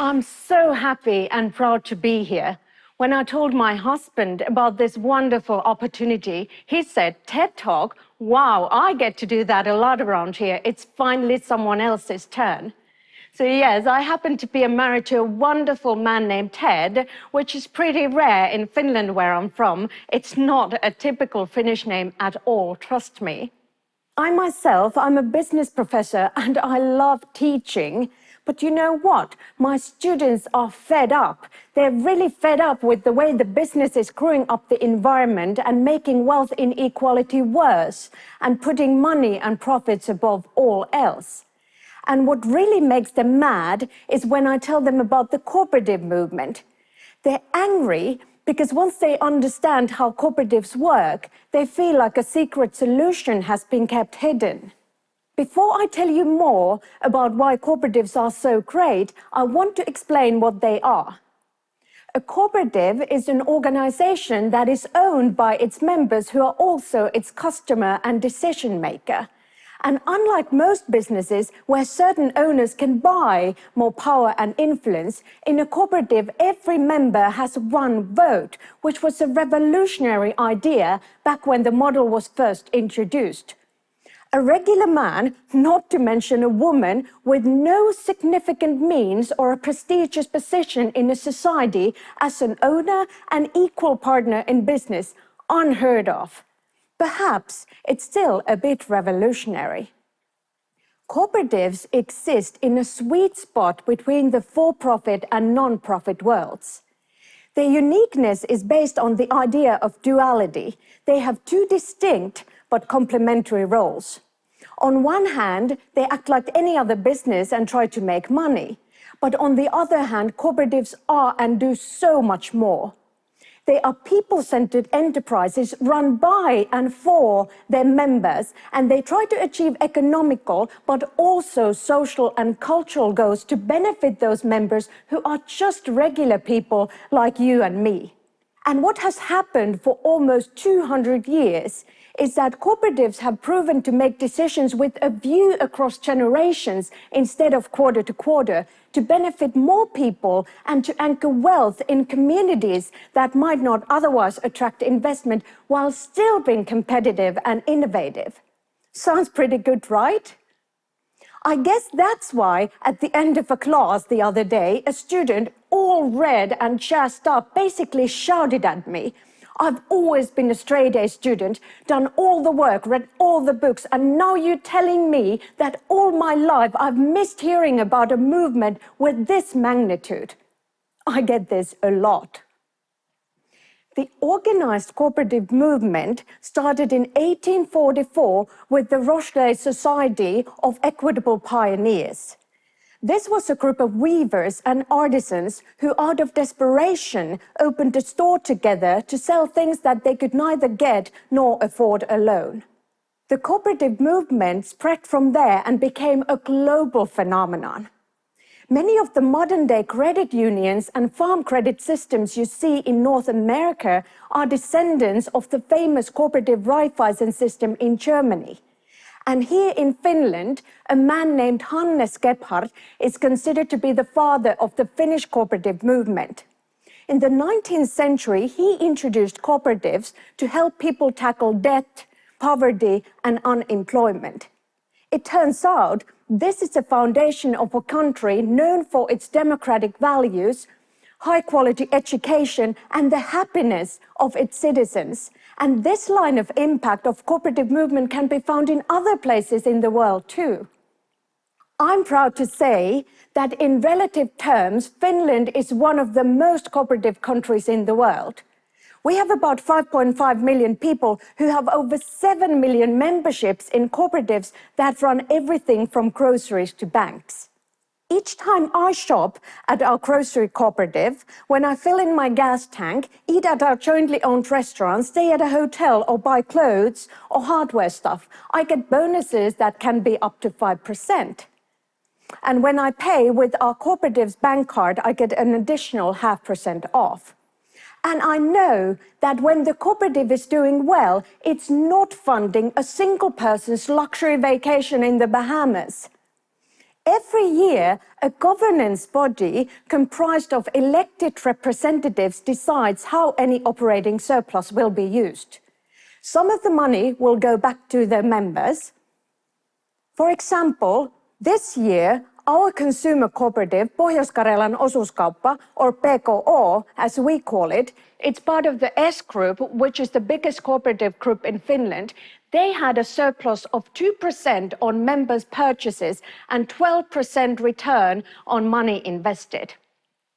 I'm so happy and proud to be here. When I told my husband about this wonderful opportunity, he said, TED Talk? Wow, I get to do that a lot around here. It's finally someone else's turn. So yes, I happen to be married to a wonderful man named Ted, which is pretty rare in Finland, where I'm from. It's not a typical Finnish name at all, trust me. I myself, I'm a business professor and I love teaching. But you know what? My students are fed up. They're really fed up with the way the business is screwing up the environment and making wealth inequality worse and putting money and profits above all else. And what really makes them mad is when I tell them about the cooperative movement. They're angry because once they understand how cooperatives work, they feel like a secret solution has been kept hidden. Before I tell you more about why cooperatives are so great, I want to explain what they are. A cooperative is an organization that is owned by its members who are also its customer and decision maker. And unlike most businesses where certain owners can buy more power and influence, in a cooperative, every member has one vote, which was a revolutionary idea back when the model was first introduced. A regular man, not to mention a woman, with no significant means or a prestigious position in a society as an owner and equal partner in business, unheard of. Perhaps it's still a bit revolutionary. Cooperatives exist in a sweet spot between the for-profit and non-profit worlds. Their uniqueness is based on the idea of duality. They have two distinct but complementary roles. On one hand, they act like any other business and try to make money. But on the other hand, cooperatives are and do so much more. They are people-centered enterprises run by and for their members, and they try to achieve economical but also social and cultural goals to benefit those members who are just regular people like you and me. And what has happened for almost 200 years is that cooperatives have proven to make decisions with a view across generations instead of quarter to quarter, to benefit more people and to anchor wealth in communities that might not otherwise attract investment while still being competitive and innovative. Sounds pretty good, right? I guess that's why at the end of a class the other day, a student, all red and jazzed up, basically shouted at me, "I've always been a straight-A student, done all the work, read all the books, and now you're telling me that all my life I've missed hearing about a movement with this magnitude." I get this a lot. The organized cooperative movement started in 1844 with the Rochdale Society of Equitable Pioneers. This was a group of weavers and artisans who, out of desperation, opened a store together to sell things that they could neither get nor afford alone. The cooperative movement spread from there and became a global phenomenon. Many of the modern-day credit unions and farm credit systems you see in North America are descendants of the famous cooperative Raiffeisen system in Germany. And here in Finland, a man named Hannes Gebhardt is considered to be the father of the Finnish cooperative movement. In the 19th century, he introduced cooperatives to help people tackle debt, poverty, and unemployment. It turns out this is the foundation of a country known for its democratic values, high-quality education, and the happiness of its citizens. And this line of impact of cooperative movement can be found in other places in the world too. I'm proud to say that in relative terms, Finland is one of the most cooperative countries in the world. We have about 5.5 million people who have over 7 million memberships in cooperatives that run everything from groceries to banks. Each time I shop at our grocery cooperative, when I fill in my gas tank, eat at our jointly owned restaurant, stay at a hotel or buy clothes or hardware stuff, I get bonuses that can be up to 5%. And when I pay with our cooperative's bank card, I get an additional 0.5% off. And I know that when the cooperative is doing well, it's not funding a single person's luxury vacation in the Bahamas. Every year, a governance body comprised of elected representatives decides how any operating surplus will be used. Some of the money will go back to the members. For example, this year, our consumer cooperative, Pohjois-Karjalan Osuuskauppa, or PKO, as we call it, it's part of the S Group, which is the biggest cooperative group in Finland. They had a surplus of 2% on members' purchases and 12% return on money invested.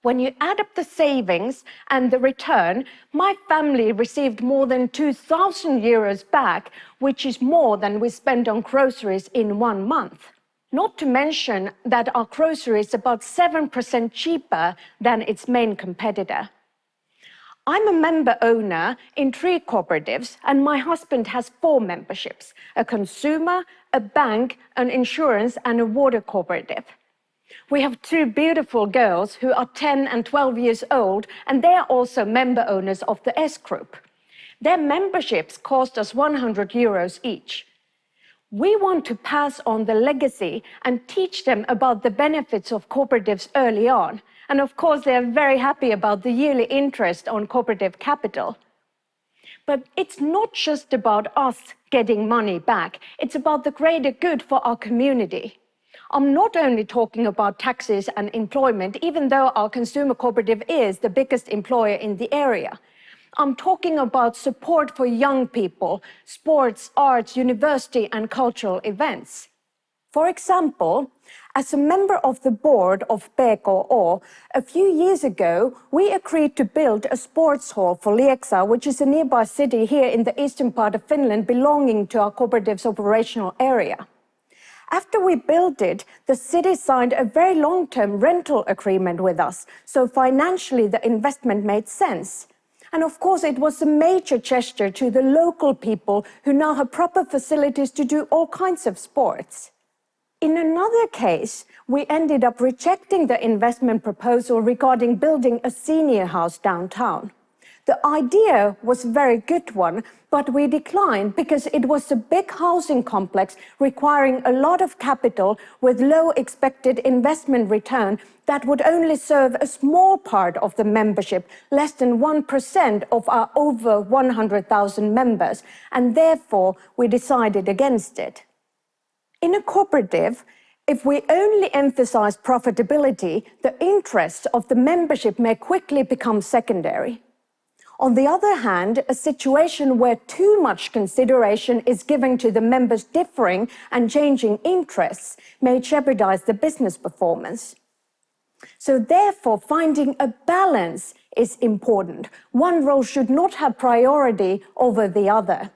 When you add up the savings and the return, my family received more than 2,000 euros back, which is more than we spend on groceries in 1 month. Not to mention that our grocery is about 7% cheaper than its main competitor. I'm a member owner in 3 cooperatives, and my husband has 4 memberships: a consumer, a bank, an insurance, and a water cooperative. We have 2 beautiful girls who are 10 and 12 years old, and they are also member owners of the S Group. Their memberships cost us 100 euros each. We want to pass on the legacy and teach them about the benefits of cooperatives early on. And of course, they are very happy about the yearly interest on cooperative capital. But it's not just about us getting money back, it's about the greater good for our community. I'm not only talking about taxes and employment, even though our consumer cooperative is the biggest employer in the area. I'm talking about support for young people, sports, arts, university, and cultural events. For example, as a member of the board of PKO, a few years ago, we agreed to build a sports hall for Lieksa, which is a nearby city here in the eastern part of Finland belonging to our cooperative's operational area. After we built it, the city signed a very long-term rental agreement with us, so financially the investment made sense. And of course, it was a major gesture to the local people who now have proper facilities to do all kinds of sports. In another case, we ended up rejecting the investment proposal regarding building a senior house downtown. The idea was a very good one, but we declined because it was a big housing complex requiring a lot of capital with low expected investment return that would only serve a small part of the membership, less than 1% of our over 100,000 members, and therefore we decided against it. In a cooperative, if we only emphasize profitability, the interests of the membership may quickly become secondary. On the other hand, a situation where too much consideration is given to the members' differing and changing interests may jeopardize the business performance. So therefore, finding a balance is important. One role should not have priority over the other.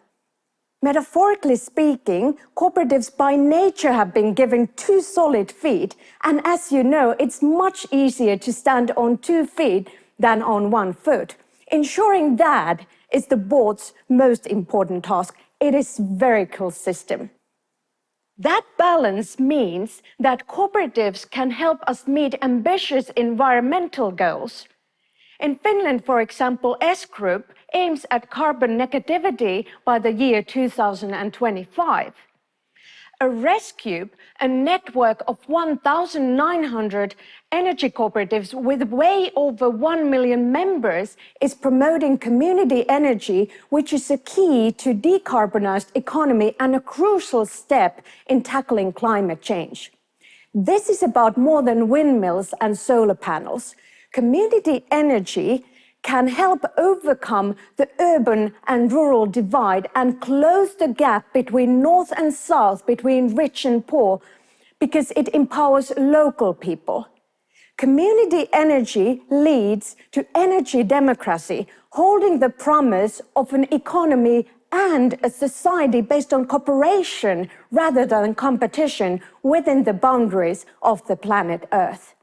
Metaphorically speaking, cooperatives by nature have been given 2 solid feet, and as you know, it's much easier to stand on 2 feet than on 1 foot. Ensuring that is the board's most important task. It is a very cool system. That balance means that cooperatives can help us meet ambitious environmental goals. In Finland, for example, S Group aims at carbon negativity by the year 2025. A Rescube, a network of 1,900 energy cooperatives with way over 1 million members, is promoting community energy, which is a key to decarbonized economy and a crucial step in tackling climate change. This is about more than windmills and solar panels. Community energy can help overcome the urban and rural divide and close the gap between north and south, between rich and poor, because it empowers local people. Community energy leads to energy democracy, holding the promise of an economy and a society based on cooperation rather than competition within the boundaries of the planet Earth.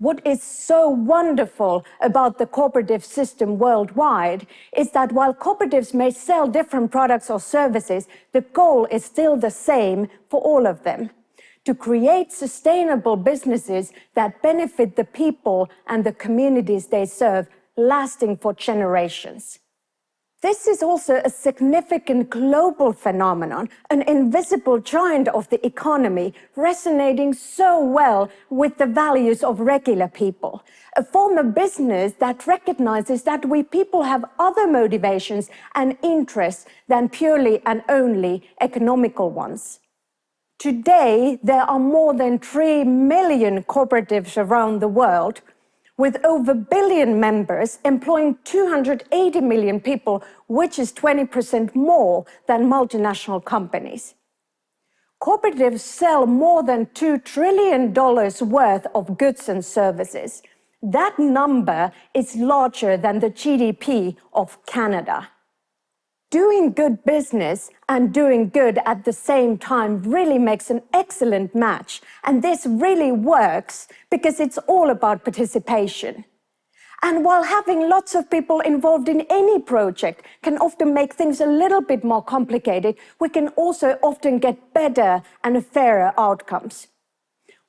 What is so wonderful about the cooperative system worldwide is that while cooperatives may sell different products or services, the goal is still the same for all of them: to create sustainable businesses that benefit the people and the communities they serve, lasting for generations. This is also a significant global phenomenon, an invisible giant of the economy, resonating so well with the values of regular people. A form of business that recognizes that we people have other motivations and interests than purely and only economical ones. Today, there are more than 3 million cooperatives around the world, with over 1 billion members employing 280 million people, which is 20% more than multinational companies. Cooperatives sell more than $2 trillion worth of goods and services. That number is larger than the GDP of Canada. Doing good business and doing good at the same time really makes an excellent match. And this really works because it's all about participation. And while having lots of people involved in any project can often make things a little bit more complicated, we can also often get better and fairer outcomes.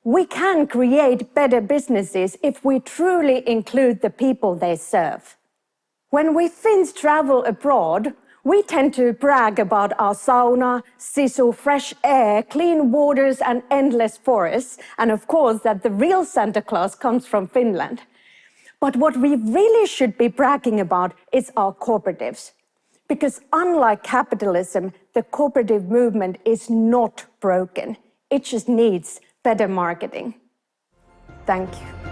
We can create better businesses if we truly include the people they serve. When we Finns travel abroad, we tend to brag about our sauna, sisu, fresh air, clean waters, and endless forests, and of course that the real Santa Claus comes from Finland. But what we really should be bragging about is our cooperatives. Because unlike capitalism, the cooperative movement is not broken. It just needs better marketing. Thank you.